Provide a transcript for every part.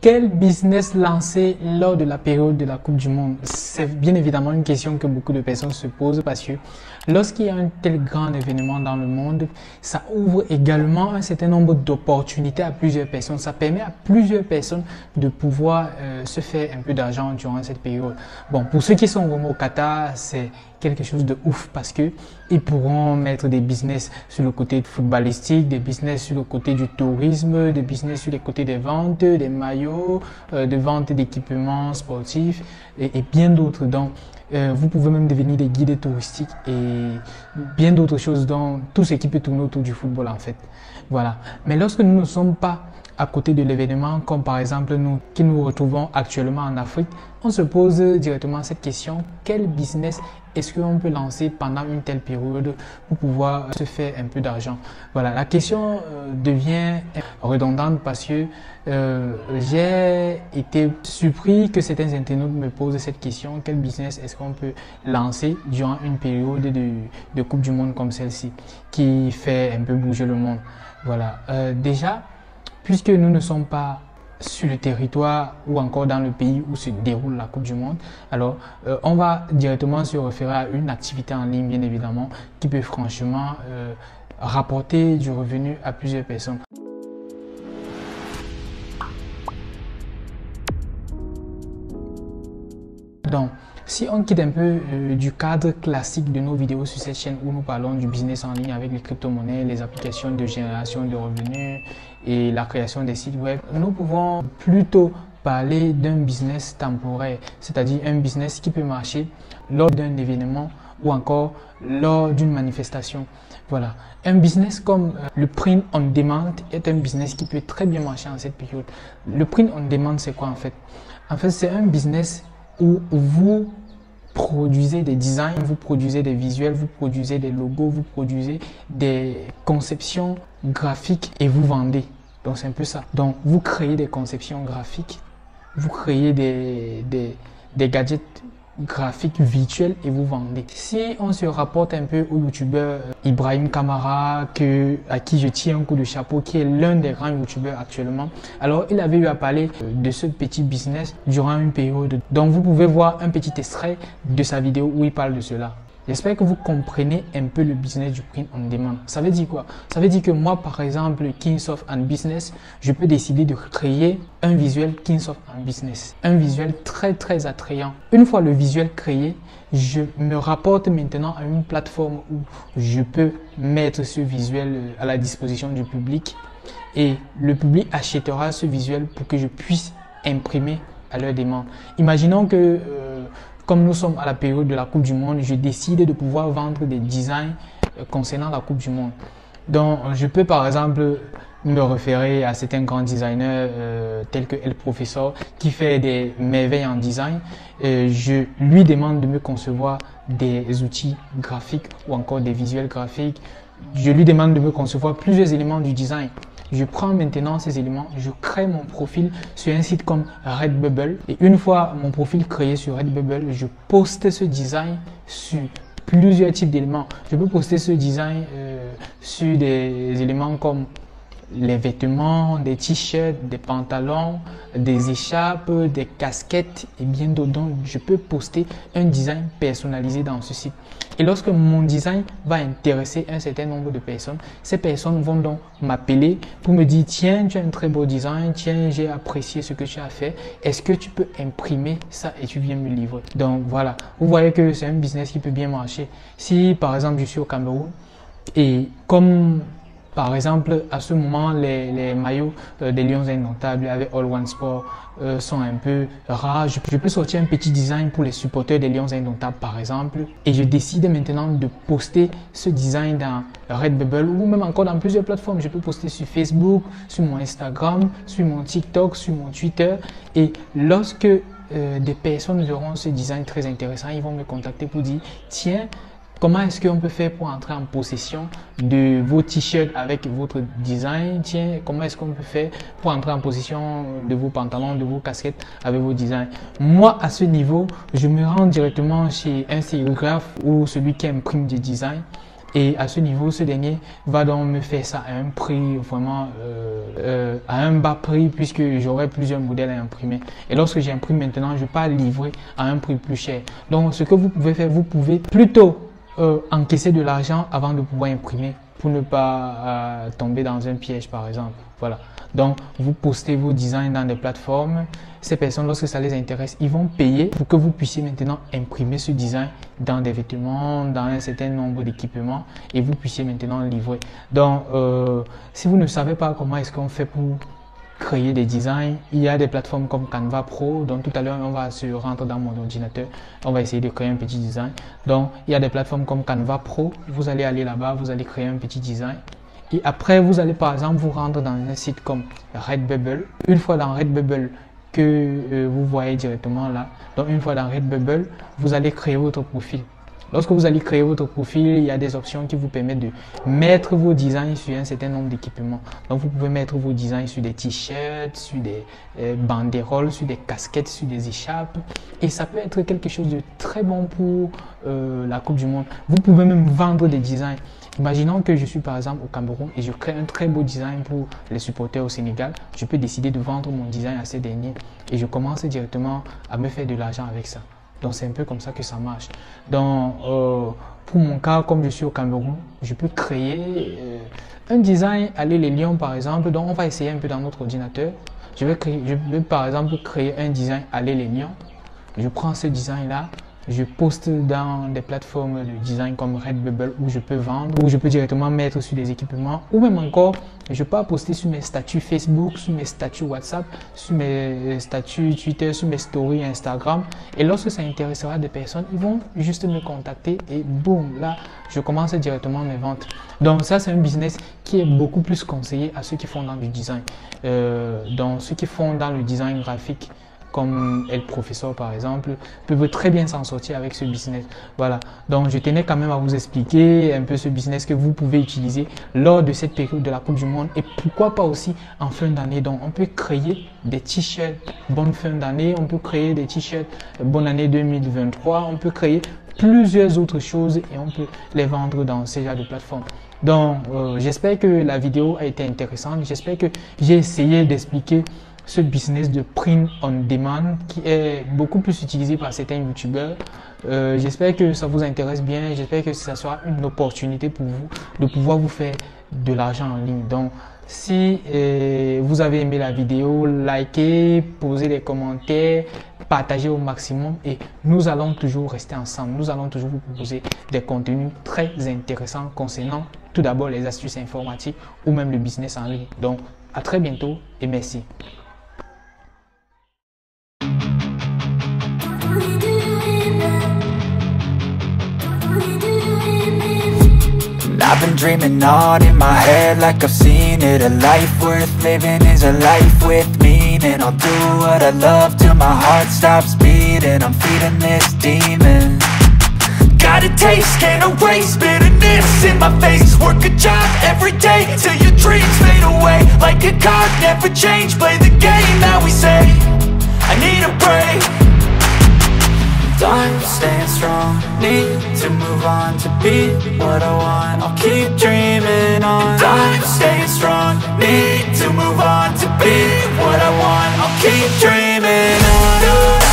Quel business lancer lors de la période de la Coupe du Monde? C'est bien évidemment une question que beaucoup de personnes se posent parce que lorsqu'il y a un tel grand événement dans le monde, ça ouvre également un certain nombre d'opportunités à plusieurs personnes. Ça permet à plusieurs personnes de pouvoir se faire un peu d'argent durant cette période. Bon, pour ceux qui sont vraiment au Qatar, c'est quelque chose de ouf parce que ils pourront mettre des business sur le côté footballistique, des business sur le côté du tourisme, des business sur les côtés des ventes, des maillots, de vente d'équipements sportifs et bien d'autres. Donc, vous pouvez même devenir des guides touristiques et bien d'autres choses, donc tout ce qui peut tourner autour du football en fait. Voilà. Mais lorsque nous ne sommes pas à côté de l'événement, comme par exemple nous qui nous retrouvons actuellement en Afrique, on se pose directement cette question: quel business est-ce qu'on peut lancer pendant une telle période pour pouvoir se faire un peu d'argent? Voilà, la question devient redondante parce que j'ai été surpris que certains internautes me posent cette question: quel business est-ce qu'on peut lancer durant une période de Coupe du Monde comme celle-ci qui fait un peu bouger le monde? Voilà, déjà, puisque nous ne sommes pas sur le territoire ou encore dans le pays où se déroule la Coupe du Monde, alors on va directement se référer à une activité en ligne, bien évidemment, qui peut franchement rapporter du revenu à plusieurs personnes. Donc, si on quitte un peu du cadre classique de nos vidéos sur cette chaîne où nous parlons du business en ligne avec les crypto-monnaies, les applications de génération de revenus et la création des sites web, nous pouvons plutôt parler d'un business temporaire, c'est-à-dire un business qui peut marcher lors d'un événement ou encore lors d'une manifestation. Voilà, un business comme le print on demand est un business qui peut très bien marcher en cette période. Le print on demand, c'est quoi en fait? En fait, c'est un business où vous produisez des designs, vous produisez des visuels, vous produisez des logos, vous produisez des conceptions graphiques et vous vendez. Donc c'est un peu ça. Donc vous créez des conceptions graphiques, vous créez des gadgets graphiques virtuels et vous vendez. Si on se rapporte un peu au youtubeur Ibrahim Kamara, à qui je tiens un coup de chapeau, qui est l'un des grands youtubeurs actuellement, alors il avait eu à parler de ce petit business durant une période. Donc vous pouvez voir un petit extrait de sa vidéo où il parle de cela. J'espère que vous comprenez un peu le business du print on demand. Ça veut dire quoi? Ça veut dire que moi, par exemple, Kingsoft and Business, je peux décider de créer un visuel Kingsoft and Business. Un visuel très attrayant. Une fois le visuel créé, je me rapporte maintenant à une plateforme où je peux mettre ce visuel à la disposition du public et le public achètera ce visuel pour que je puisse imprimer à leur demande. Imaginons que comme nous sommes à la période de la Coupe du Monde, je décide de pouvoir vendre des designs concernant la Coupe du Monde. Donc, je peux par exemple me référer à certains grands designers tels que El Professor qui fait des merveilles en design. Je lui demande de me concevoir des outils graphiques ou encore des visuels graphiques. Je lui demande de me concevoir plusieurs éléments du design. Je prends maintenant ces éléments, je crée mon profil sur un site comme Redbubble et une fois mon profil créé sur Redbubble, je poste ce design sur plusieurs types d'éléments. Je peux poster ce design sur des éléments comme les vêtements, des t-shirts, des pantalons, des écharpes, des casquettes et bien d'autres. Donc, je peux poster un design personnalisé dans ce site. Et lorsque mon design va intéresser un certain nombre de personnes, ces personnes vont donc m'appeler pour me dire: tiens, tu as un très beau design, tiens, j'ai apprécié ce que tu as fait, est-ce que tu peux imprimer ça et tu viens me livrer? Donc voilà, vous voyez que c'est un business qui peut bien marcher. Si par exemple je suis au Cameroun et comme par exemple, à ce moment, les maillots des Lions Indomptables avec All One Sport sont un peu rares. Je peux sortir un petit design pour les supporters des Lions Indomptables, par exemple. Et je décide maintenant de poster ce design dans Redbubble ou même encore dans plusieurs plateformes. Je peux poster sur Facebook, sur mon Instagram, sur mon TikTok, sur mon Twitter. Et lorsque des personnes verront ce design très intéressant, ils vont me contacter pour dire: tiens, comment est-ce qu'on peut faire pour entrer en possession de vos t-shirts avec votre design? Tiens, comment est-ce qu'on peut faire pour entrer en possession de vos pantalons, de vos casquettes avec vos designs? Moi, à ce niveau, je me rends directement chez un sérigraphe ou celui qui imprime des designs Et à ce niveau, ce dernier va donc me faire ça à un prix vraiment à un bas prix, puisque j'aurai plusieurs modèles à imprimer. Et lorsque j'imprime maintenant, je ne vais pas livrer à un prix plus cher. Donc ce que vous pouvez faire, vous pouvez plutôt encaisser de l'argent avant de pouvoir imprimer, pour ne pas tomber dans un piège par exemple. Voilà. Donc vous postez vos designs dans des plateformes. Ces personnes, lorsque ça les intéresse, ils vont payer pour que vous puissiez maintenant imprimer ce design dans des vêtements, dans un certain nombre d'équipements, et vous puissiez maintenant livrer. Donc si vous ne savez pas comment est-ce qu'on fait pour créer des designs, il y a des plateformes comme Canva Pro. Donc tout à l'heure on va se rentrer dans mon ordinateur, on va essayer de créer un petit design. Donc il y a des plateformes comme Canva Pro, vous allez aller là-bas, vous allez créer un petit design. Et après, vous allez par exemple vous rendre dans un site comme Redbubble. Une fois dans Redbubble que vous voyez directement là, donc une fois dans Redbubble, vous allez créer votre profil. Lorsque vous allez créer votre profil, il y a des options qui vous permettent de mettre vos designs sur un certain nombre d'équipements. Donc vous pouvez mettre vos designs sur des t-shirts, sur des banderoles, sur des casquettes, sur des écharpes. Et ça peut être quelque chose de très bon pour la Coupe du Monde. Vous pouvez même vendre des designs. Imaginons que je suis par exemple au Cameroun et je crée un très beau design pour les supporters au Sénégal. Je peux décider de vendre mon design à ces derniers et je commence directement à me faire de l'argent avec ça. Donc c'est un peu comme ça que ça marche. Donc pour mon cas, comme je suis au Cameroun, je peux créer un design Allez les Lions par exemple. Donc on va essayer un peu dans notre ordinateur. Je vais par exemple créer un design Allez les Lions. Je prends ce design là. Je poste dans des plateformes de design comme Redbubble où je peux vendre, où je peux directement mettre sur des équipements, ou même encore, je peux poster sur mes statuts Facebook, sur mes statuts WhatsApp, sur mes statuts Twitter, sur mes stories Instagram. Et lorsque ça intéressera des personnes, ils vont juste me contacter et boum, là, je commence directement mes ventes. Donc ça, c'est un business qui est beaucoup plus conseillé à ceux qui font dans le design. Donc ceux qui font dans le design graphique, comme El Professeur par exemple, peuvent très bien s'en sortir avec ce business. Voilà, donc je tenais quand même à vous expliquer un peu ce business que vous pouvez utiliser lors de cette période de la Coupe du Monde et pourquoi pas aussi en fin d'année. Donc on peut créer des t-shirts bonne fin d'année, on peut créer des t-shirts bonne année 2023, on peut créer plusieurs autres choses et on peut les vendre dans ces genres de plateformes. Donc j'espère que la vidéo a été intéressante, j'espère que j'ai essayé d'expliquer ce business de print on demand qui est beaucoup plus utilisé par certains youtubeurs. J'espère que ça vous intéresse bien, j'espère que ça sera une opportunité pour vous de pouvoir vous faire de l'argent en ligne. Donc si vous avez aimé la vidéo, likez, posez des commentaires, partagez au maximum et nous allons toujours rester ensemble. Nous allons toujours vous proposer des contenus très intéressants concernant tout d'abord les astuces informatiques ou même le business en ligne. Donc à très bientôt et merci. I've been dreaming on in my head like I've seen it. A life worth living is a life with meaning. I'll do what I love till my heart stops beating. I'm feeding this demon. Got a taste, can't erase bitterness in my face. Work a job every day till your dreams fade away. Like a card, never change, play the game that we say. I need a break. I'm staying strong, need to move on to be what I want. I'll keep dreaming on. I'm staying strong, need to move on to be what I want. I'll keep dreaming on.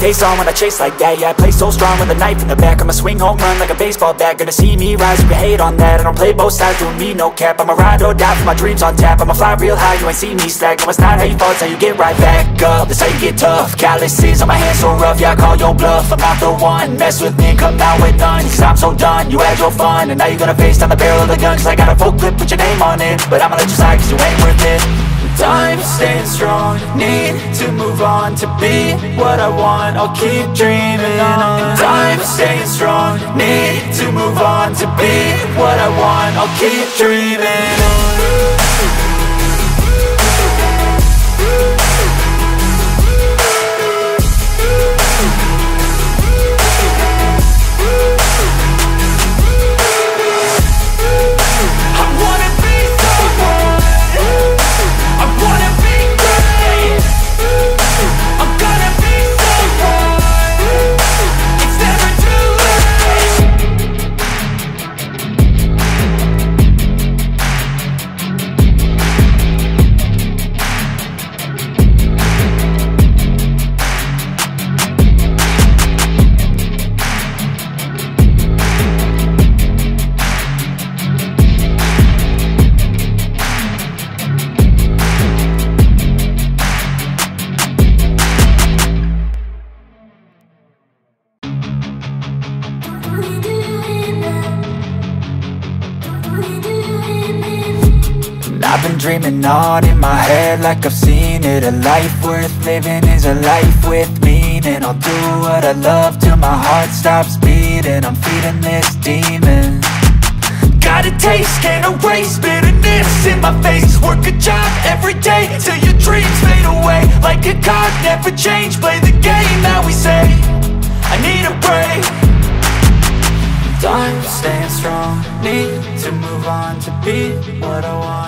Face on when I chase like that. Yeah, I play so strong with a knife in the back. I'ma swing home run like a baseball bat. Gonna see me rise, you can hate on that. I don't play both sides, doing me no cap. I'ma ride or die for my dreams on tap. I'ma fly real high, you ain't see me slack. No, it's not how you fall, it's how you get right back up. That's how you get tough. Calluses on my hands so rough, yeah, I call your bluff. I'm not the one, mess with me and come out with none. Cause I'm so done, you had your fun. And now you're gonna face down the barrel of the gun. Cause I got a full clip, put your name on it. But I'ma let you slide cause you ain't worth it. I'm staying strong, need to move on to be what I want. I'll keep dreaming on. I'm staying strong, need to move on to be what I want. I'll keep dreaming on. I've been dreaming on in my head like I've seen it. A life worth living is a life with meaning. I'll do what I love till my heart stops beating. I'm feeding this demon. Got a taste, can't erase bitterness in my face. Work a job every day till your dreams fade away. Like a card, never change, play the game that we say. I need a break. I'm staying strong, need to move on to be what I want.